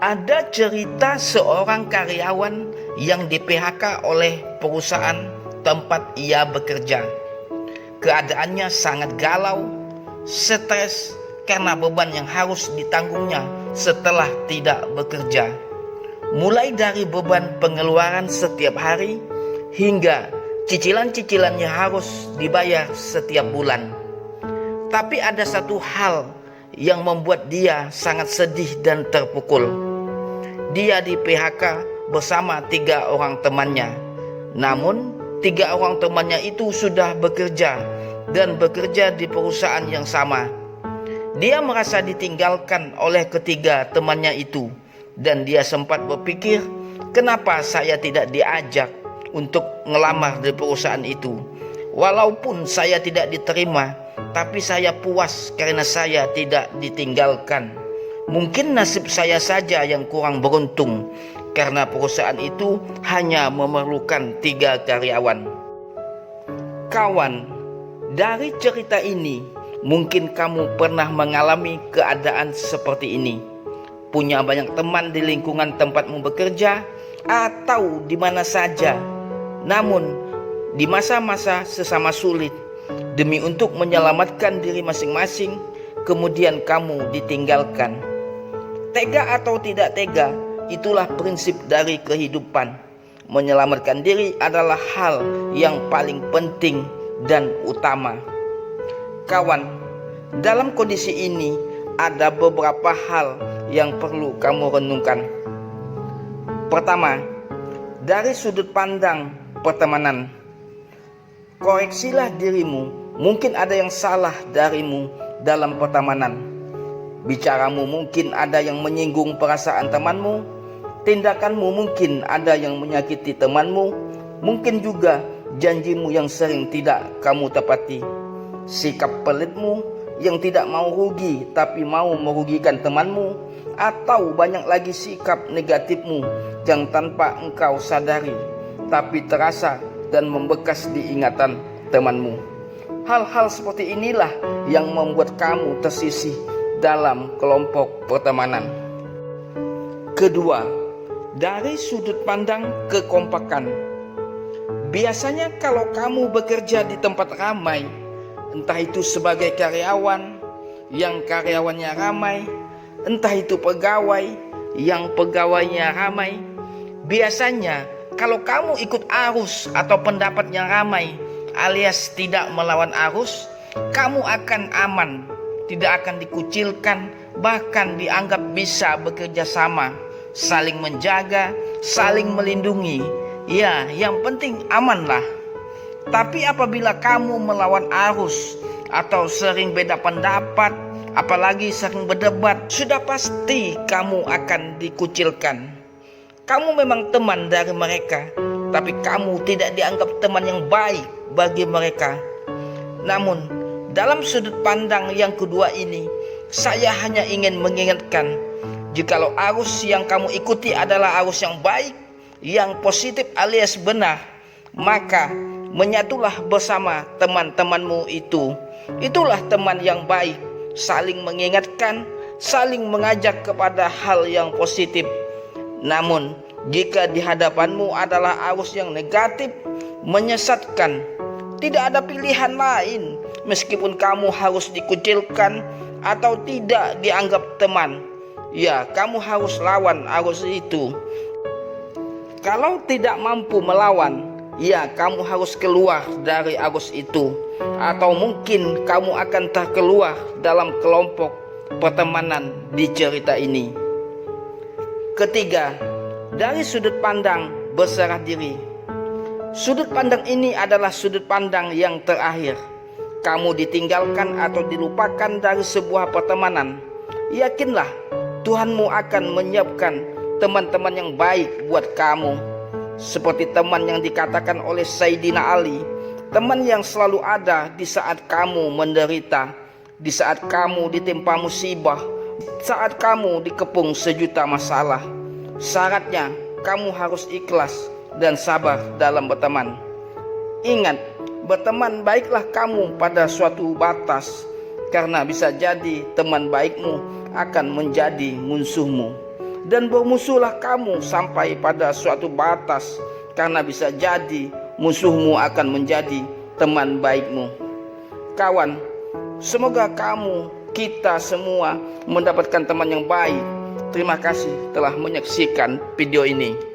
Ada cerita seorang karyawan yang di PHK oleh perusahaan tempat ia bekerja. Keadaannya sangat galau, stres karena beban yang harus ditanggungnya setelah tidak bekerja. Mulai dari beban pengeluaran setiap hari hingga cicilan-cicilannya harus dibayar setiap bulan. Tapi ada satu hal yang membuat dia sangat sedih dan terpukul. Dia di PHK bersama 3 orang temannya. Namun 3 orang temannya itu sudah bekerja dan bekerja di perusahaan yang sama. Dia merasa ditinggalkan oleh ketiga temannya itu, dan dia sempat berpikir, kenapa saya tidak diajak untuk ngelamar di perusahaan itu? Walaupun saya tidak diterima, tapi saya puas karena saya tidak ditinggalkan. Mungkin nasib saya saja yang kurang beruntung, karena perusahaan itu hanya memerlukan 3 karyawan. Kawan, dari cerita ini mungkin kamu pernah mengalami keadaan seperti ini. Punya banyak teman di lingkungan tempatmu bekerja atau di mana saja. Namun di masa-masa sesama sulit, demi untuk menyelamatkan diri masing-masing, kemudian kamu ditinggalkan. Tega atau tidak tega, itulah prinsip dari kehidupan. Menyelamatkan diri adalah hal yang paling penting dan utama. Kawan, dalam kondisi ini ada beberapa hal yang perlu kamu renungkan. Pertama, dari sudut pandang pertemanan, koreksilah dirimu. Mungkin ada yang salah darimu dalam pertemanan. Bicaramu mungkin ada yang menyinggung perasaan temanmu. Tindakanmu mungkin ada yang menyakiti temanmu. Mungkin juga janjimu yang sering tidak kamu tepati. Sikap pelitmu yang tidak mau rugi tapi mau merugikan temanmu. Atau banyak lagi sikap negatifmu yang tanpa engkau sadari tapi terasa dan membekas di ingatan temanmu. Hal-hal seperti inilah yang membuat kamu tersisih dalam kelompok pertemanan. Kedua, dari sudut pandang kekompakan. Biasanya kalau kamu bekerja di tempat ramai, entah itu sebagai karyawan yang karyawannya ramai, entah itu pegawai yang pegawainya ramai, biasanya kalau kamu ikut arus atau pendapat yang ramai alias tidak melawan arus, kamu akan aman, tidak akan dikucilkan, bahkan dianggap bisa bekerja sama, saling menjaga, saling melindungi. Ya, yang penting amanlah. Tapi apabila kamu melawan arus atau sering beda pendapat, apalagi sering berdebat, sudah pasti kamu akan dikucilkan. Kamu memang teman dari mereka, tapi kamu tidak dianggap teman yang baik bagi mereka. Namun dalam sudut pandang yang kedua ini, saya hanya ingin mengingatkan, jikalau arus yang kamu ikuti adalah arus yang baik, yang positif alias benar, maka menyatulah bersama teman-temanmu itu. Itulah teman yang baik, saling mengingatkan, saling mengajak kepada hal yang positif. Namun jika di hadapanmu adalah arus yang negatif, menyesatkan, tidak ada pilihan lain. Meskipun kamu harus dikucilkan atau tidak dianggap teman, ya kamu harus lawan arus itu. Kalau tidak mampu melawan, ya kamu harus keluar dari arus itu. Atau mungkin kamu akan terkeluar dalam kelompok pertemanan di cerita ini. Ketiga, dari sudut pandang berserah diri. Sudut pandang ini adalah sudut pandang yang terakhir. Kamu ditinggalkan atau dilupakan dari sebuah pertemanan, yakinlah Tuhanmu akan menyiapkan teman-teman yang baik buat kamu. Seperti teman yang dikatakan oleh Sayyidina Ali, teman yang selalu ada di saat kamu menderita, di saat kamu ditimpa musibah, saat kamu dikepung sejuta masalah. Syaratnya kamu harus ikhlas dan sabar dalam berteman. Ingat, berteman baiklah kamu pada suatu batas, karena bisa jadi teman baikmu akan menjadi musuhmu. dan bermusuhlah kamu sampai pada suatu batas, karena bisa jadi musuhmu akan menjadi teman baikmu. Kawan, semoga kita semua mendapatkan teman yang baik. Terima kasih telah menyaksikan video ini.